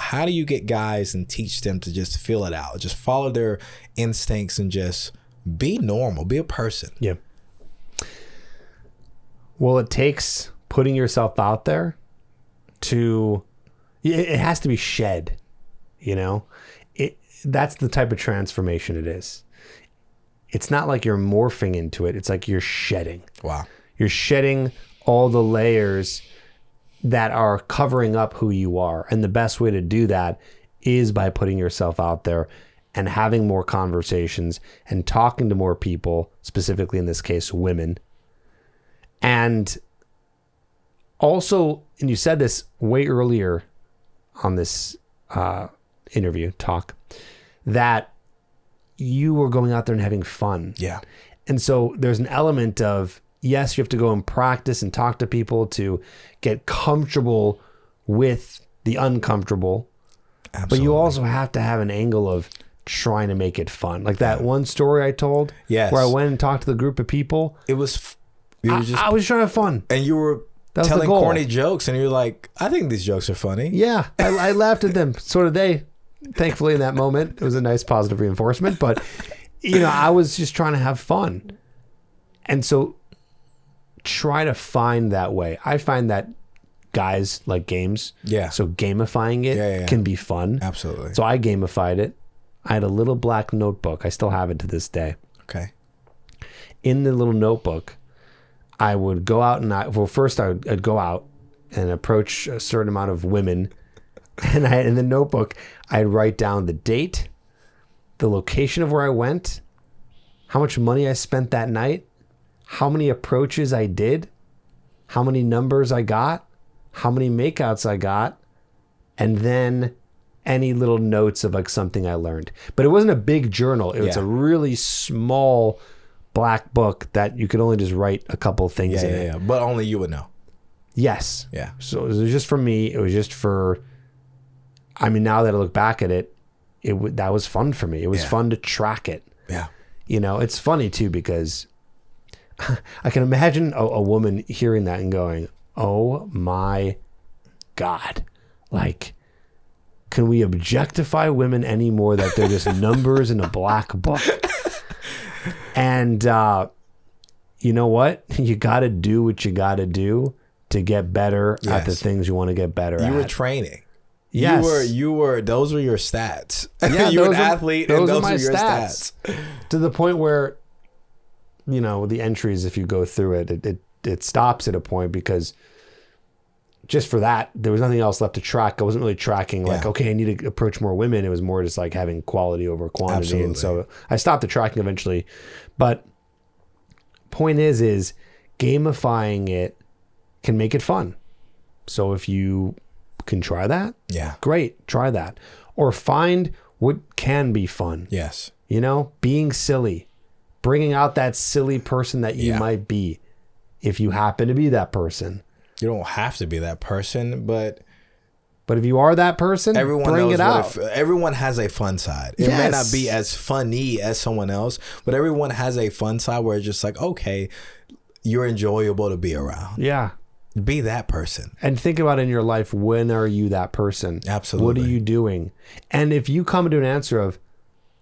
how do you get guys and teach them to just feel it out, just follow their instincts and just be normal, be a person? Yeah. Well, it takes putting yourself out there it has to be shed, that's the type of transformation it is. It's not like you're morphing into it. It's like you're shedding. Wow. You're shedding all the layers that are covering up who you are. And the best way to do that is by putting yourself out there and having more conversations and talking to more people, specifically in this case, women. And also, and you said this way earlier on this interview talk, that you were going out there and having fun. Yeah. And so there's an element of, yes, you have to go and practice and talk to people to get comfortable with the uncomfortable. Absolutely. But you also have to have an angle of trying to make it fun. Like that one story I told, yes, where I went and talked to the group of people. I was trying to have fun. And you were telling corny jokes, and you're like, I think these jokes are funny. Yeah, I laughed at them. So did they. Thankfully, in that moment, it was a nice positive reinforcement. But, I was just trying to have fun. And so try to find that way. I find that guys like games. Yeah. So gamifying it can be fun. Absolutely. So I gamified it. I had a little black notebook. I still have it to this day. Okay. In the little notebook, I would go out and first I'd go out and approach a certain amount of women. And in the notebook, I'd write down the date, the location of where I went, how much money I spent that night, how many approaches I did, how many numbers I got, how many makeouts I got, and then any little notes of like something I learned. But it wasn't a big journal. It was a really small black book that you could only just write a couple things in it. Yeah. But only you would know. Yes. Yeah. So it was just for me. It was just for, now that I look back at it, that was fun for me. It was fun to track it. Yeah. It's funny too, because I can imagine a woman hearing that and going, oh my God, like, can we objectify women anymore that they're just numbers in a black book? And you know what? You got to do what you got to do to get better at the things you want to get better at. You were training. Yes. You were, those were your stats. Yeah, you were an athlete, and those were your stats. To the point where, the entries, if you go through it stops at a point, because just for that, there was nothing else left to track. I wasn't really tracking like, okay, I need to approach more women. It was more just like having quality over quantity. Absolutely. And so I stopped the tracking eventually. But point is gamifying it can make it fun. So if you can try that, great, try that. Or find what can be fun. Yes. Being silly, bringing out that silly person that you might be, if you happen to be that person. You don't have to be that person, but if you are that person, bring it out. Everyone has a fun side. It may not be as funny as someone else, but everyone has a fun side where it's just like, okay, you're enjoyable to be around. Yeah. Be that person. And think about in your life, when are you that person? Absolutely. What are you doing? And if you come to an answer of,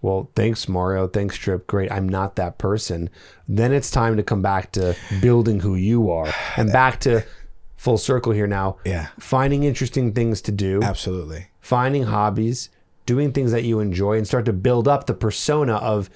well, thanks, Mario, thanks, Trip, great, I'm not that person, then it's time to come back to building who you are. And back to full circle here now. Yeah. Finding interesting things to do. Absolutely. Finding hobbies, doing things that you enjoy, and start to build up the persona of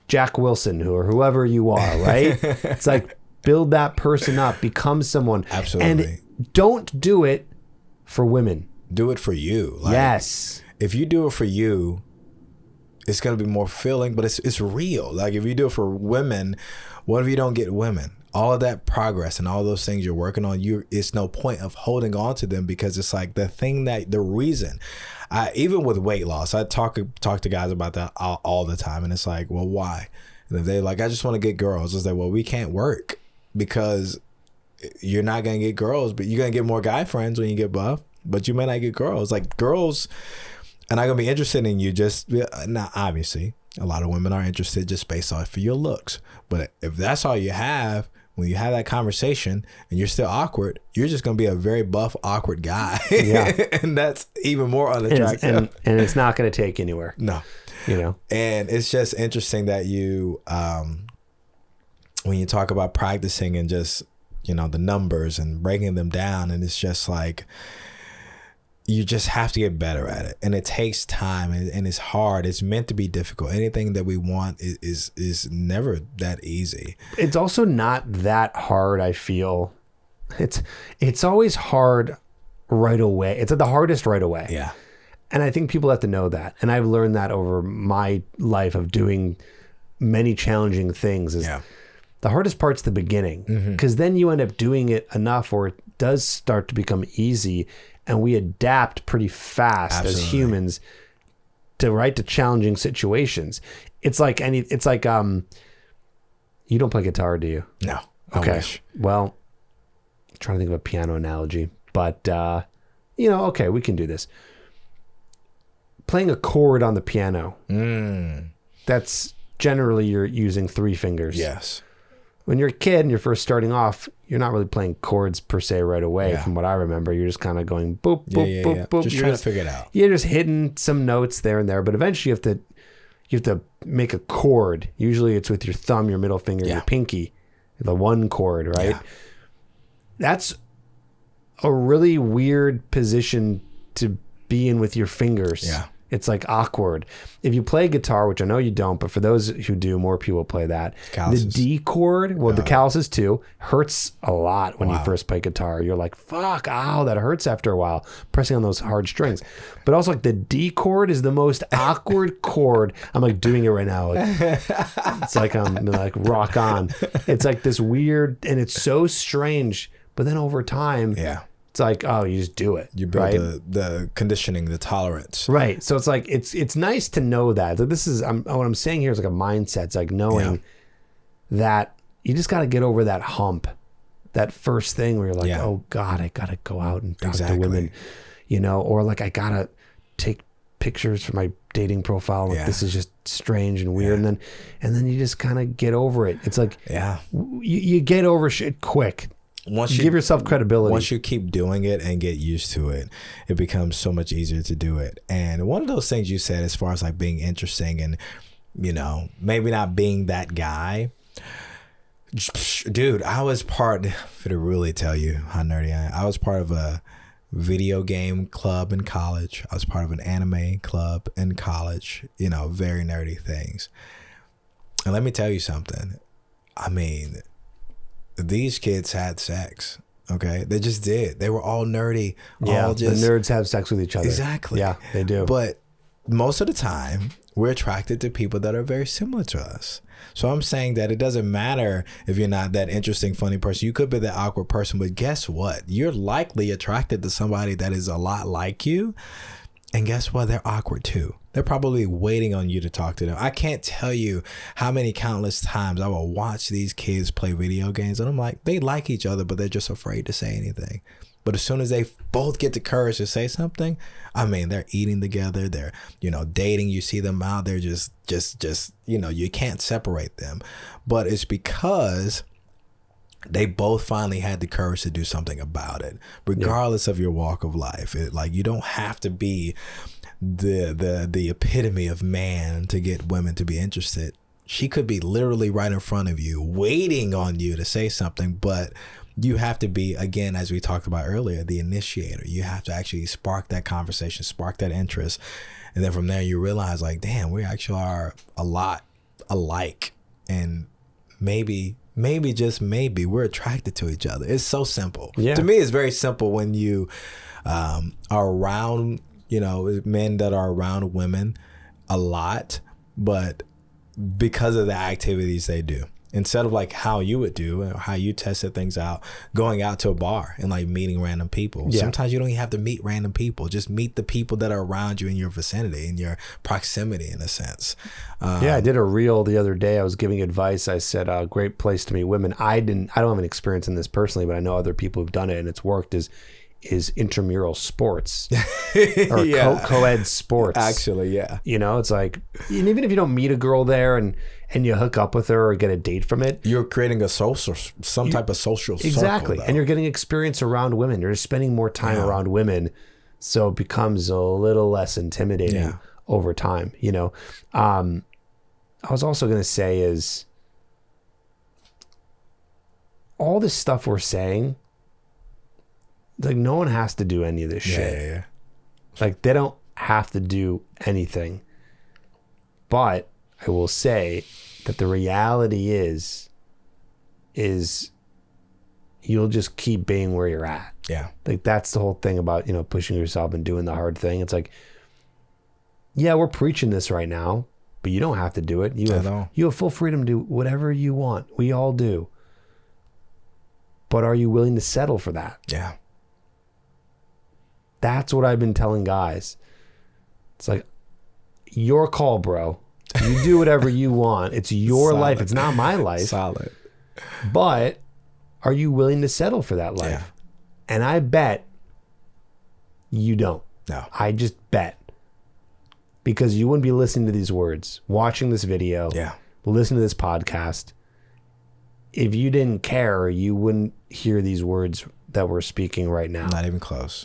Jack Wilson or whoever you are, right? It's like, build that person up, become someone. Absolutely. And don't do it for women. Do it for you. Yes. If you do it for you, it's going to be more fulfilling, but it's real. Like if you do it for women, what if you don't get women? All of that progress and all those things you're working on, it's no point of holding on to them, because it's like the reason. Even with weight loss, I talk to guys about that all the time, and it's like, well, why? And they're like, I just want to get girls. It's like, well, we can't work, because you're not going to get girls, but you're going to get more guy friends when you get buff, but you may not get girls. Like girls are not going to be interested in you now, obviously. A lot of women are interested just based off of your looks. But if that's all you have, when you have that conversation and you're still awkward, you're just going to be a very buff, awkward guy. Yeah. And that's even more unattractive. And it's not going to take anywhere. No. You know? And it's just interesting that you, when you talk about practicing and just, you know, the numbers and breaking them down, and it's just like, you just have to get better at it, and it takes time, and it's hard. It's meant to be difficult. Anything that we want is never that easy. It's also not that hard, I feel. It's always hard right away. It's the hardest right away. Yeah. And I think people have to know that. And I've learned that over my life of doing many challenging things is the hardest part's the beginning, because then you end up doing it enough, or it does start to become easy. And we adapt pretty fast as humans to challenging situations. It's like you don't play guitar, do you? No. Okay. Well, I'm trying to think of a piano analogy, but okay, we can do this. Playing a chord on the piano. That's generally you're using 3 fingers. Yes. When you're a kid and you're first starting off, you're not really playing chords per se right away. From what I remember, you're just kind of going boop, boop, boop, boop. Just trying to figure it out. You're just hitting some notes there and there, but eventually you have to make a chord. Usually it's with your thumb, your middle finger, your pinky, the 1 chord, right? Yeah. That's a really weird position to be in with your fingers. Yeah. It's like awkward. If you play guitar, which I know you don't, but for those who do, more people play that. Calluses. The D chord, the calluses too, hurts a lot when you first play guitar. You're like, fuck, ow, that hurts after a while, pressing on those hard strings. But also like the D chord is the most awkward chord. I'm like doing it right now. It's like I'm like rock on. It's like this weird, and it's so strange. But then over time, it's like, oh, you just do it. You build the conditioning, the tolerance. Right. So it's like, it's nice to know that. So this is, what I'm saying here is like a mindset. It's like knowing that you just got to get over that hump, that first thing where you're like, oh God, I got to go out and talk to women, you know, or like, I got to take pictures for my dating profile. Like, this is just strange and weird. And then you just kind of get over it. It's like, you get over shit quick. Once you give yourself credibility. Once you keep doing it and get used to it, it becomes so much easier to do it. And one of those things you said, as far as like being interesting and, you know, maybe not being that guy, dude, I was part, to really tell you how nerdy I am, I was part of a video game club in college. I was part of an anime club in college, you know, very nerdy things. And let me tell you something. I mean, these kids had sex. Okay, they just did. They were all nerdy. Yeah, all just, the nerds have sex with each other. Exactly. Yeah, they do. But most of the time, we're attracted to people that are very similar to us. So I'm saying that it doesn't matter if you're not that interesting, funny person. You could be that awkward person, but guess what? You're likely attracted to somebody that is a lot like you. And guess what? They're awkward too. They're probably waiting on you to talk to them. I can't tell you how many countless times I will watch these kids play video games, and I'm like, they like each other, but they're just afraid to say anything. But as soon as they both get the courage to say something, I mean, they're eating together. They're, you know, dating. You see them out. They're just, you know, you can't separate them. But it's because they both finally had the courage to do something about it, regardless of your walk of life. Like, you don't have to be the epitome of man to get women to be interested. She could be literally right in front of you, waiting on you to say something, but you have to be, again, as we talked about earlier, the initiator. You have to actually spark that conversation, spark that interest. And then from there you realize, like, damn, we actually are a lot alike. And maybe just maybe we're attracted to each other. It's so simple. Yeah. To me, it's very simple when you are around, you know, men that are around women a lot, but because of the activities they do, instead of like how you would do or how you tested things out, going out to a bar and like meeting random people. Yeah. Sometimes you don't even have to meet random people. Just meet the people that are around you in your vicinity, in your proximity, in a sense. I did a reel the other day. I was giving advice. I said, a great place to meet women. I don't have an experience in this personally, but I know other people who've done it and it's worked, is intramural sports or co-ed sports. Actually, yeah. You know, it's like, and even if you don't meet a girl there and and you hook up with her or get a date from it. You're creating some type of social Exactly. circle, And you're getting experience around women. You're just spending more time around women. So it becomes a little less intimidating over time, you know? I was also going to say is all this stuff we're saying, like no one has to do any of this shit. Yeah. Like they don't have to do anything. But I will say that the reality is you'll just keep being where you're at. Yeah. Like that's the whole thing about, you know, pushing yourself and doing the hard thing. It's like, yeah, we're preaching this right now, but you don't have to do it. You have full freedom to do whatever you want. We all do. But are you willing to settle for that? Yeah. That's what I've been telling guys. It's like, your call, bro. You do whatever you want. It's your life. It's not my life. Solid. But are you willing to settle for that life? Yeah. And I bet you don't. No. I just bet. Because you wouldn't be listening to these words, watching this video, listening to this podcast. If you didn't care, you wouldn't hear these words that we're speaking right now. Not even close.